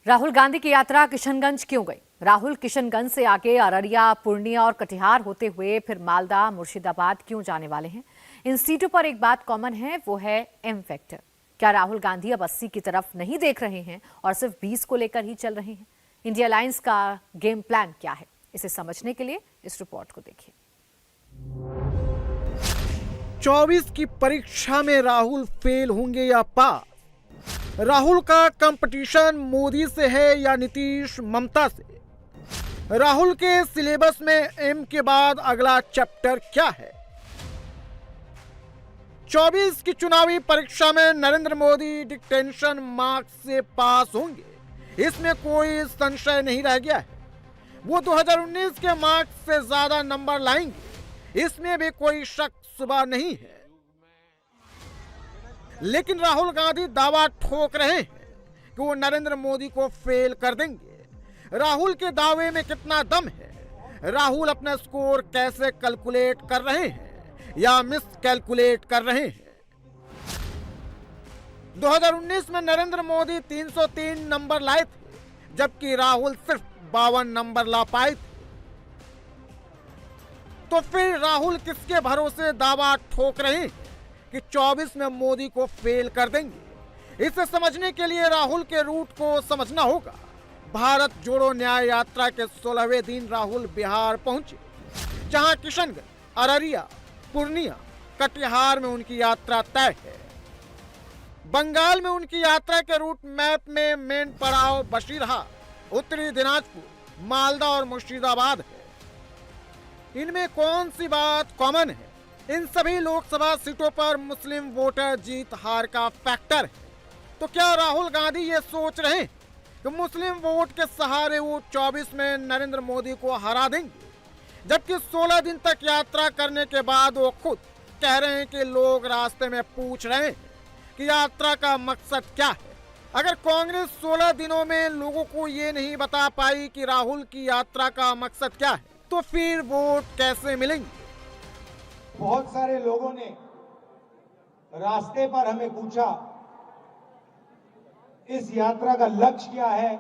राहुल गांधी की यात्रा किशनगंज क्यों गई? राहुल किशनगंज से आगे अररिया, पूर्णिया और कटिहार होते हुए फिर मालदा, मुर्शिदाबाद क्यों जाने वाले हैं? इन सीटों पर एक बात कॉमन है, वो है एम फैक्टर। क्या राहुल गांधी अब 80 की तरफ नहीं देख रहे हैं और सिर्फ 20 को लेकर ही चल रहे हैं? इंडिया अलायंस का गेम प्लान क्या है, इसे समझने के लिए इस रिपोर्ट को देखिए। 24 की परीक्षा में राहुल फेल होंगे या पास? राहुल का कंपटीशन मोदी से है या नीतीश ममता से? राहुल के सिलेबस में एम के बाद अगला चैप्टर क्या है? 24 की चुनावी परीक्षा में नरेंद्र मोदी डिक्टेंशन मार्क्स से पास होंगे, इसमें कोई संशय नहीं रह गया है। वो 2019 के मार्क्स से ज्यादा नंबर लाएंगे, इसमें भी कोई शक सुबह नहीं है। लेकिन राहुल गांधी दावा ठोक रहे हैं कि वो नरेंद्र मोदी को फेल कर देंगे। राहुल के दावे में कितना दम है? राहुल अपना स्कोर कैसे कैलकुलेट कर रहे हैं या मिस कैलकुलेट कर रहे हैं? 2019 में नरेंद्र मोदी 303 नंबर लाए थे, जबकि राहुल सिर्फ 52 नंबर ला पाए थे। तो फिर राहुल किसके भरोसे दावा ठोक रहे हैं कि 24 में मोदी को फेल कर देंगे? इसे समझने के लिए राहुल के रूट को समझना होगा। भारत जोड़ो न्याय यात्रा के 16वें दिन राहुल बिहार पहुंचे, जहां किशनगंज, अररिया, पूर्णिया, कटिहार में उनकी यात्रा तय है। बंगाल में उनकी यात्रा के रूट मैप में मेन पड़ाव बशीरहा, उत्तरी दिनाजपुर, मालदा और मुर्शिदाबाद है। इनमें कौन सी बात कॉमन है? इन सभी लोकसभा सीटों पर मुस्लिम वोटर जीत हार का फैक्टर है। तो क्या राहुल गांधी ये सोच रहे हैं कि मुस्लिम वोट के सहारे वो 24 में नरेंद्र मोदी को हरा देंगे, जबकि 16 दिन तक यात्रा करने के बाद वो खुद कह रहे हैं कि लोग रास्ते में पूछ रहे हैं कि यात्रा का मकसद क्या है? अगर कांग्रेस 16 दिनों में लोगों को ये नहीं बता पाई कि राहुल की यात्रा का मकसद क्या है, तो फिर वोट कैसे मिलेंगे? बहुत सारे लोगों ने रास्ते पर हमें पूछा, इस यात्रा का लक्ष्य क्या है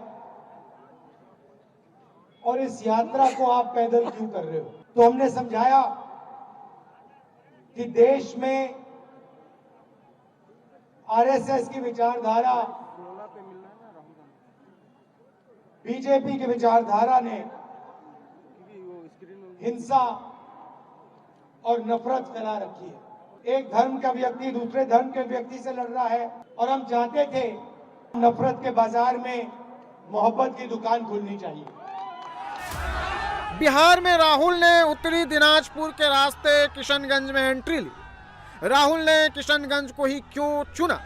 और इस यात्रा को आप पैदल क्यों कर रहे हो? तो हमने समझाया कि देश में आरएसएस की विचारधारा, बीजेपी की विचारधारा ने हिंसा और नफरत फैला रखी है। एक धर्म का व्यक्ति दूसरे धर्म के व्यक्ति से लड़ रहा है और हम चाहते थे नफरत के बाजार में मोहब्बत की दुकान खुलनी चाहिए। बिहार में राहुल ने उत्तरी दिनाजपुर के रास्ते किशनगंज में एंट्री ली। राहुल ने किशनगंज को ही क्यों चुना?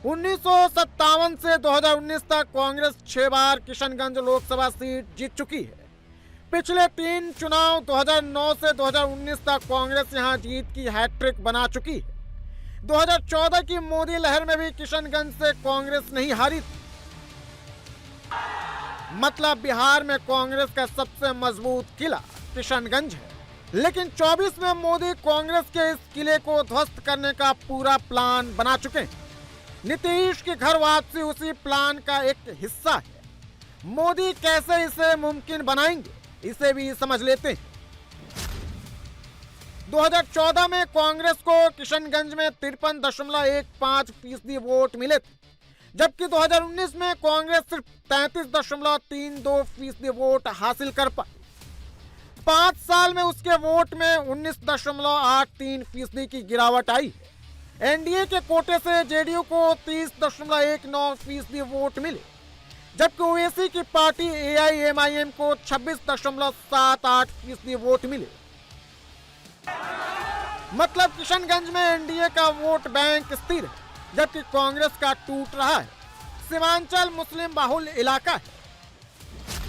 उन्नीस से 2019 तक कांग्रेस 6 बार किशनगंज लोकसभा सीट जीत चुकी है। पिछले 3 चुनाव 2009 से 2019 तक कांग्रेस यहां जीत की हैट्रिक बना चुकी है। 2014 की मोदी लहर में भी किशनगंज से कांग्रेस नहीं हारी थी। मतलब बिहार में कांग्रेस का सबसे मजबूत किला किशनगंज है। लेकिन 24 में मोदी कांग्रेस के इस किले को ध्वस्त करने का पूरा प्लान बना चुके हैं। नीतीश की घर वापसी उसी प्लान का एक हिस्सा है। मोदी कैसे इसे मुमकिन बनाएंगे, इसे भी समझ लेते हैं। 2014 में कांग्रेस को किशनगंज में 53.15% वोट मिले थे, जबकि 2019 में कांग्रेस सिर्फ 33.32% वोट हासिल कर पाई। 5 साल में उसके वोट में 19.83% की गिरावट आई है। एनडीए के कोटे से जेडीयू को 30.19% वोट मिले, जबकि ओवैसी की पार्टी एआईएमआईएम को 26.78% वोट मिले। मतलब किशनगंज में एनडीए का वोट बैंक स्थिर है, जबकि कांग्रेस का टूट रहा है। सीमांचल मुस्लिम बाहुल इलाका है।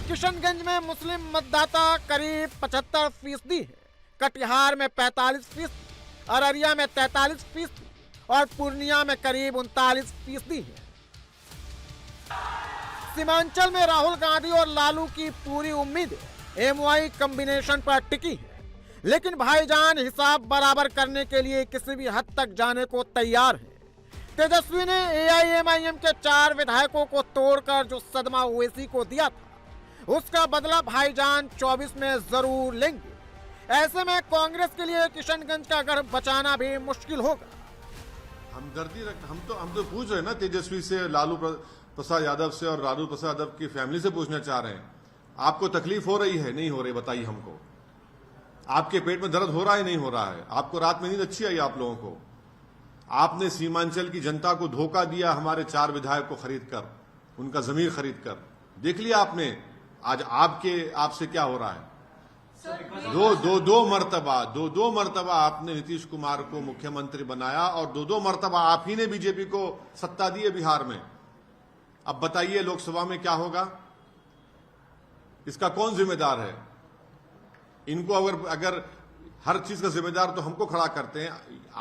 किशनगंज में मुस्लिम मतदाता करीब 75% है, कटिहार में 45%, अररिया में 43% और पूर्णिया में करीब 39% है। सीमांचल में राहुल गांधी और लालू की पूरी उम्मीद एमवाई कॉम्बिनेशन पर टिकी है, लेकिन भाईजान हिसाब बराबर करने के लिए किसी भी हद तक जाने को तैयार है। तेजस्वी ने एआईएमआईएम के 4 विधायकों को तोड़कर जो सदमा ओवैसी को दिया था, उसका बदला भाईजान 24 में जरूर लेंगे। ऐसे में कांग्रेस के लिए किशनगंज का गढ़ बचाना भी मुश्किल होगा। हमदर्दी हम तो पूछ रहे हैं ना, तेजस्वी से, लालू प्रसाद यादव से और लालू प्रसाद यादव की फैमिली से पूछना चाह रहे हैं, आपको तकलीफ हो रही है, नहीं हो रही, बताइए हमको। आपके पेट में दर्द हो रहा है, नहीं हो रहा है? आपको रात में नींद अच्छी आई आप लोगों को? आपने सीमांचल की जनता को धोखा दिया, हमारे 4 विधायक को खरीद कर, उनका जमीर खरीद कर। देख लिया आपने आज आपसे क्या हो रहा है। दो मर्तबा आपने नीतीश कुमार को मुख्यमंत्री बनाया और दो मर्तबा आप ही ने बीजेपी को सत्ता दी है बिहार में। अब बताइए लोकसभा में क्या होगा, इसका कौन जिम्मेदार है? इनको अगर हर चीज का जिम्मेदार तो हमको खड़ा करते हैं।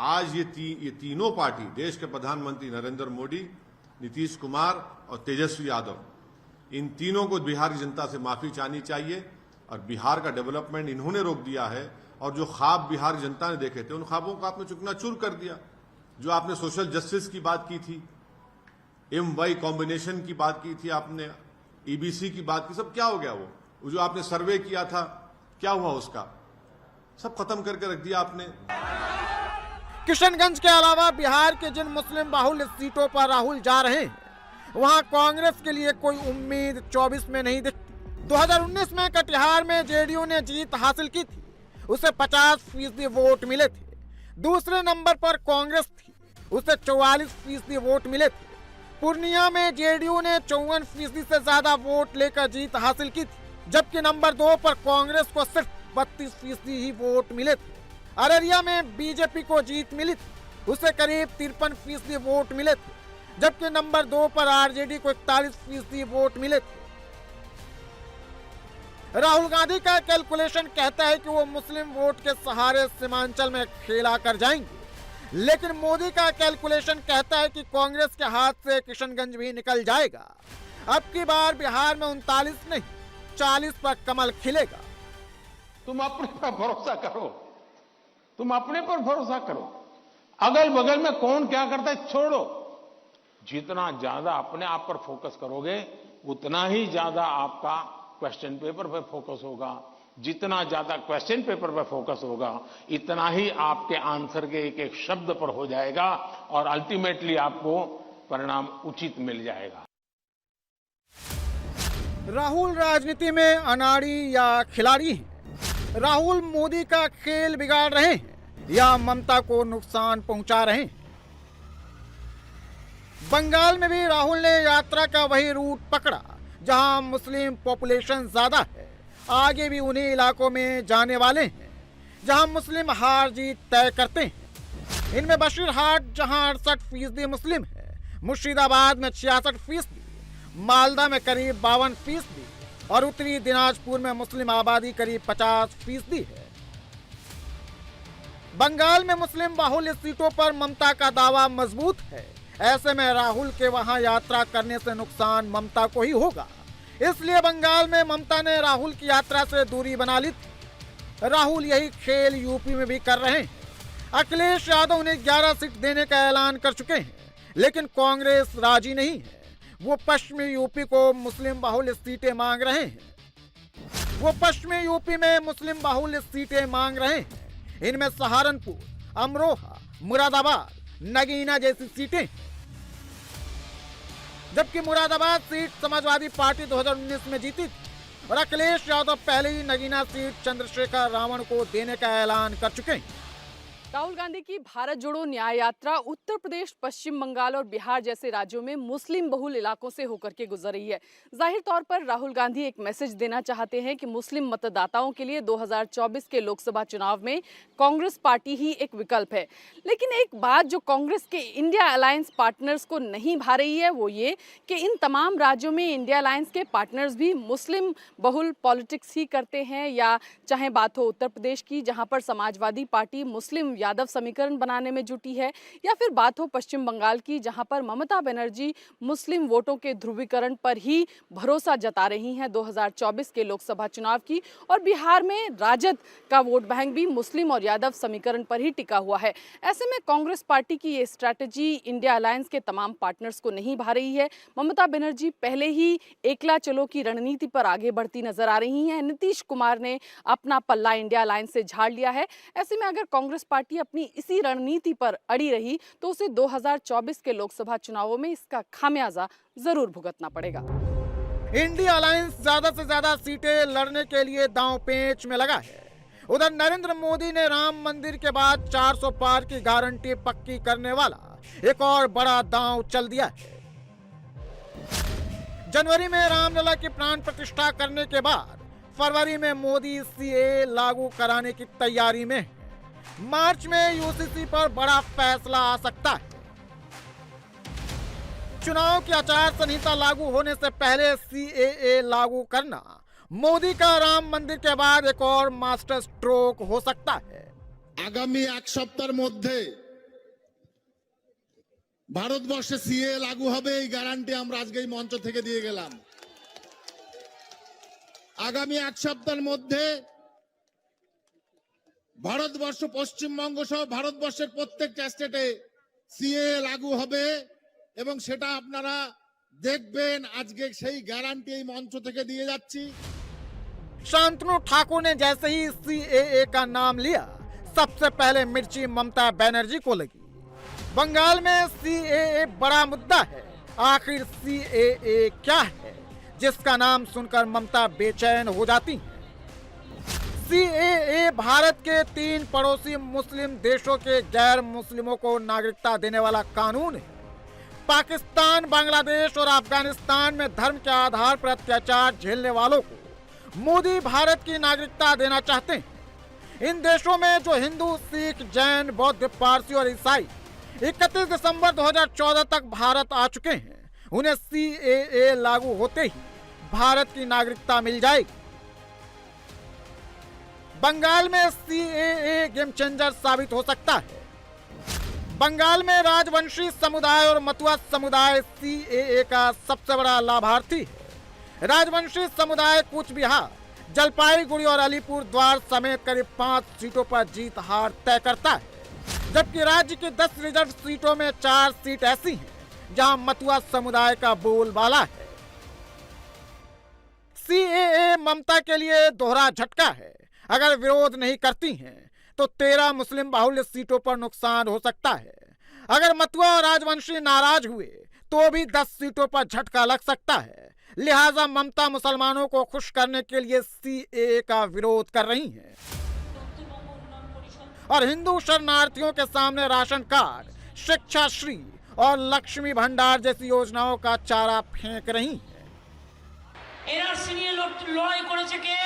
आज ये तीनों पार्टी, देश के प्रधानमंत्री नरेंद्र मोदी, नीतीश कुमार और तेजस्वी यादव, इन तीनों को बिहार की जनता से माफी चाहनी चाहिए। और बिहार का डेवलपमेंट इन्होंने रोक दिया है और जो ख्वाब बिहार की जनता ने देखे थे, उन ख्वाबों को आपने चुकनाचूर कर दिया। जो आपने सोशल जस्टिस की बात की थी, MY कॉम्बिनेशन की बात की थी आपने, EBC की बात की, सब क्या हो गया? वो जो आपने सर्वे किया था, क्या हुआ उसका? सब खत्म करके रख दिया आपने। किशनगंज के अलावा बिहार के जिन मुस्लिम बाहुल्य सीटों पर राहुल जा रहे हैं, वहां कांग्रेस के लिए कोई उम्मीद 24 में नहीं दिखती। 2019 में कटिहार में जेडीयू ने जीत हासिल की थी, उसे 50% वोट मिले थे। दूसरे नंबर पर कांग्रेस थी, उसे 44% वोट मिले थे। पूर्णिया में जेडीयू ने 54% से ज्यादा वोट लेकर जीत हासिल की थी, जबकि नंबर 2 पर कांग्रेस को सिर्फ 32% ही वोट मिले थे। अररिया में बीजेपी को जीत मिली थी, उसे करीब 53% वोट मिले थे, जबकि नंबर 2 पर आरजेडी को 41% वोट मिले थे। राहुल गांधी का कैलकुलेशन कहता है कि वो मुस्लिम वोट के सहारे सीमांचल में खेला कर जाएंगे, लेकिन मोदी का कैलकुलेशन कहता है कि कांग्रेस के हाथ से किशनगंज भी निकल जाएगा। अब की बार बिहार में 39 नहीं 40 पर कमल खिलेगा। तुम अपने पर भरोसा करो, तुम अपने पर भरोसा करो। अगल बगल में कौन क्या करता है छोड़ो। जितना ज्यादा अपने आप पर फोकस करोगे, उतना ही ज्यादा आपका क्वेश्चन पेपर पर फोकस होगा। जितना ज्यादा क्वेश्चन पेपर पर फोकस होगा, इतना ही आपके आंसर के एक एक शब्द पर हो जाएगा और अल्टीमेटली आपको परिणाम उचित मिल जाएगा। राहुल राजनीति में अनाड़ी या खिलाड़ी हैं? राहुल मोदी का खेल बिगाड़ रहे हैं या ममता को नुकसान पहुंचा रहे हैं? बंगाल में भी राहुल ने यात्रा का वही रूट पकड़ा जहां मुस्लिम पॉपुलेशन ज्यादा है। आगे भी उन्हीं इलाकों में जाने वाले हैं जहां मुस्लिम हार जीत तय करते हैं। इनमें बशीरहाट जहां 68% मुस्लिम है, मुर्शिदाबाद में 66%, मालदा में करीब 52% और उत्तरी दिनाजपुर में मुस्लिम आबादी करीब 50% है। बंगाल में मुस्लिम बाहुल्य सीटों पर ममता का दावा मजबूत है। ऐसे में राहुल के वहां यात्रा करने से नुकसान ममता को ही होगा। इसलिए बंगाल में ममता ने राहुल की यात्रा से दूरी बना ली थी। राहुल यही खेल यूपी में भी कर रहे हैं। अखिलेश यादव ने 11 सीट देने का ऐलान कर चुके हैं, लेकिन कांग्रेस राजी नहीं है। वो पश्चिमी यूपी को मुस्लिम बाहुल्य सीटें मांग रहे हैं। इनमें सहारनपुर, अमरोहा, मुरादाबाद, नगीना जैसी सीटें, जबकि मुरादाबाद सीट समाजवादी पार्टी 2019 में जीती थी और अखिलेश यादव पहले ही नगीना सीट चंद्रशेखर रावण को देने का ऐलान कर चुके हैं। राहुल गांधी की भारत जोड़ो न्याय यात्रा उत्तर प्रदेश, पश्चिम बंगाल और बिहार जैसे राज्यों में मुस्लिम बहुल इलाकों से होकर के गुजर रही है। जाहिर तौर पर राहुल गांधी एक मैसेज देना चाहते हैं कि मुस्लिम मतदाताओं के लिए 2024 के लोकसभा चुनाव में कांग्रेस पार्टी ही एक विकल्प है। लेकिन एक बात जो कांग्रेस के इंडिया अलायंस पार्टनर्स को नहीं भा रही है वो ये कि इन तमाम राज्यों में इंडिया अलायंस के पार्टनर्स भी मुस्लिम बहुल पॉलिटिक्स ही करते हैं, या चाहे बात हो उत्तर प्रदेश की जहाँ पर समाजवादी पार्टी मुस्लिम यादव समीकरण बनाने में जुटी है, या फिर बात हो पश्चिम बंगाल की, जहां पर ममता बनर्जी मुस्लिम वोटों के ध्रुवीकरण पर ही भरोसा जता रही हैं 2024 के लोकसभा चुनाव की, और बिहार में राजद का वोट बैंक भी मुस्लिम और यादव समीकरण पर ही टिका हुआ है। ऐसे में कांग्रेस पार्टी की ये स्ट्रैटेजी इंडिया अलायंस के तमाम पार्टनर्स को नहीं भा रही है। ममता बनर्जी पहले ही एकला चलो की रणनीति पर आगे बढ़ती नजर आ रही हैं। नीतीश कुमार ने अपना पल्ला इंडिया अलायंस से झाड़ लिया है। ऐसे में अगर कांग्रेस पार्टी अपनी इसी रणनीति पर अड़ी रही तो उसे 2024 के लोकसभा चुनावों में इसका खामियाजा जरूर भुगतना पड़ेगा। इंडिया अलायंस ज्यादा से ज्यादा सीटें लड़ने के लिए दांव पेच में लगा है। उधर नरेंद्र मोदी ने राम मंदिर के बाद 400 पार की गारंटी पक्की करने वाला एक और बड़ा दांव चल दिया है। जनवरी में रामलला की प्राण प्रतिष्ठा करने के बाद फरवरी में मोदी सीए लागू कराने की तैयारी में है। मार्च में यूसीसी पर बड़ा फैसला आ सकता है। चुनाव की आचार संहिता लागू होने से पहले सीएए लागू करना मोदी का राम मंदिर के बाद एक और मास्टर स्ट्रोक हो सकता है। आगामी एक सप्ताहेर मध्य ভারতবর্ষে সিএ লাগু হবে, এই গ্যারান্টি আমরা আজকে এই মঞ্চ থেকে দিয়ে গেলাম। আগামী এক সপ্তাহের মধ্যে ভারতবর্ষ পশ্চিমবঙ্গ সহ ভারতবর্ষের প্রত্যেকটা স্টেটে সিএ লাগু হবে এবং সেটা আপনারা দেখবেন। আজকে সেই গ্যারান্টি এই মঞ্চ থেকে দিয়ে যাচ্ছি। शांतनु ठाकुर ने जैसे ही सीएए का नाम लिया, सबसे पहले मिर्ची ममता बनर्जी को लगी। बंगाल में सीएए बड़ा मुद्दा है। आखिर सीएए क्या है जिसका नाम सुनकर ममता बेचैन हो जाती हैं? सीएए भारत के 3 पड़ोसी मुस्लिम देशों के गैर मुस्लिमों को नागरिकता देने वाला कानून है। पाकिस्तान, बांग्लादेश और अफगानिस्तान में धर्म के आधार पर अत्याचार झेलने वालों को मोदी भारत की नागरिकता देना चाहते हैं। इन देशों में जो हिंदू, सिख, जैन, बौद्ध, पारसी और ईसाई 31 दिसंबर 2014 तक भारत आ चुके हैं, उन्हें सीएए लागू होते ही भारत की नागरिकता मिल जाएगी। बंगाल में सीएए गेम चेंजर साबित हो सकता है। बंगाल में राजवंशी समुदाय और मतुआ समुदाय सीएए का सबसे बड़ा लाभार्थी है। राजवंशी समुदाय कूच बिहार, जलपाईगुड़ी और अलीपुर द्वार समेत करीब 5 सीटों पर जीत हार तय करता है, जबकि राज्य की 10 रिजर्व सीटों में 4 सीट ऐसी हैं जहां मतुआ समुदाय का बोलबाला है। सीएए ममता के लिए दोहरा झटका है। अगर विरोध नहीं करती हैं तो 13 मुस्लिम बाहुल्य सीटों पर नुकसान हो सकता है। अगर मतुआ और राजवंशी नाराज हुए तो भी 10 सीटों पर झटका लग सकता है। लिहाजा ममता मुसलमानों को खुश करने के लिए सीएए का विरोध कर रही हैं और हिंदू शरणार्थियों के सामने राशन कार्ड, शिक्षा श्री और लक्ष्मी भंडार जैसी योजनाओं का चारा फेंक रही हैं। एनआरसी নিয়ে লড়াই করেছে কে?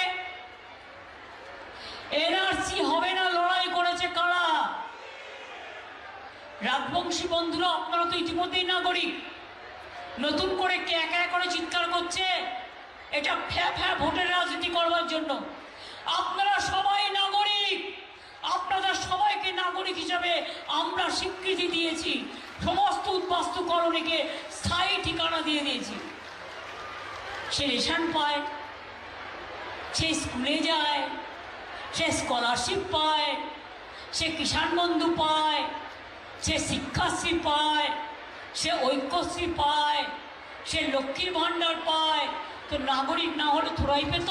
এনআরসি হবে না, লড়াই করেছে কারা? রাজবংশী বন্ধুরা, আপনারা তো ইতিমধ্যেই নাগরিক। নতুন করে কে একা করে চিৎকার করছে এটা ফ্যা ভোটের রাজনীতি করবার জন্য। আপনারা সবাই নাগরিক, আপনাদের সবাইকে নাগরিক হিসাবে আমরা স্বীকৃতি দিয়েছি। সমস্ত উদ্বাস্তু কলোনিকে স্থায়ী ঠিকানা দিয়ে দিয়েছি। সে রেশন পায়, সে স্কুলে যায়, সে স্কলারশিপ পায়, সে কিষাণ বন্ধু পায়, সে শিক্ষাশ্রী পায়, সে ঐক্যশ্রী পায়, সে লক্ষ্মীর ভাণ্ডার পায়। তো নাগরিক না হলে থোড়াই পেত?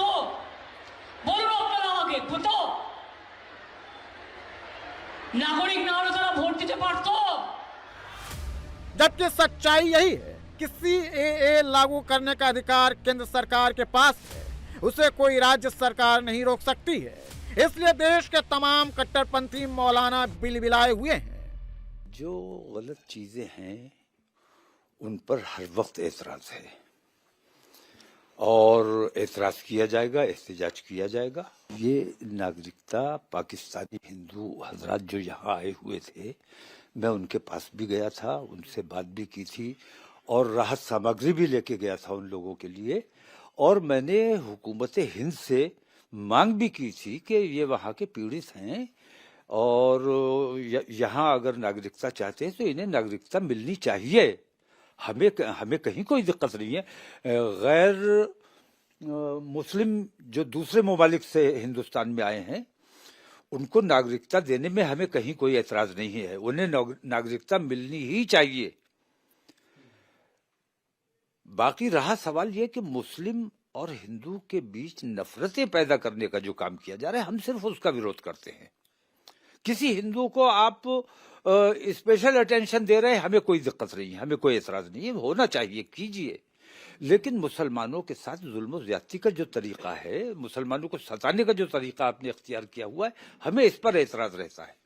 বলুন আপনারা আমাকে, পেত? नागरिक ना होने तो वोट देते पारतो। जबकि सच्चाई यही है कि सीएए लागू करने का अधिकार केंद्र सरकार के पास है, उसे कोई राज्य सरकार नहीं रोक सकती है। इसलिए देश के तमाम कट्टरपंथी मौलाना बिलबिलाए हुए हैं। जो गलत चीजें हैं उन पर हर वक्त एतराज है और एतराज किया जाएगा, एहतजाज किया जाएगा। ये नागरिकता पाकिस्तानी हिंदू हजरात जो यहाँ आए हुए थे, मैं उनके पास भी गया था, उनसे बात भी की थी और राहत सामग्री भी लेके गया था उन लोगों के लिए। और मैंने हुकूमत हिंद से मांग भी की थी कि ये वहाँ के पीड़ित हैं और यहाँ अगर नागरिकता चाहते हैं तो इन्हें नागरिकता मिलनी चाहिए। हमें कहीं कोई दिक्कत नहीं है। गैर मुस्लिम जो दूसरे ममालिक से हिंदुस्तान में आए हैं उनको नागरिकता देने में हमें कहीं कोई एतराज नहीं है, उन्हें नागरिकता मिलनी ही चाहिए। बाकी रहा सवाल यह कि मुस्लिम और हिंदू के बीच नफरतें पैदा करने का जो काम किया जा रहा है, हम सिर्फ उसका विरोध करते हैं। किसी हिंदू को आप स्पेशल अटेंशन दे रहे हैं, हमें कोई दिक्कत नहीं है, हमें कोई एतराज नहीं है, होना चाहिए, कीजिए। लेकिन मुसलमानों के साथ जुल्म और ज्यादती का जो तरीका है, मुसलमानों को सताने का जो तरीका आपने इख्तियार किया हुआ है, हमें इस पर एतराज रहता है।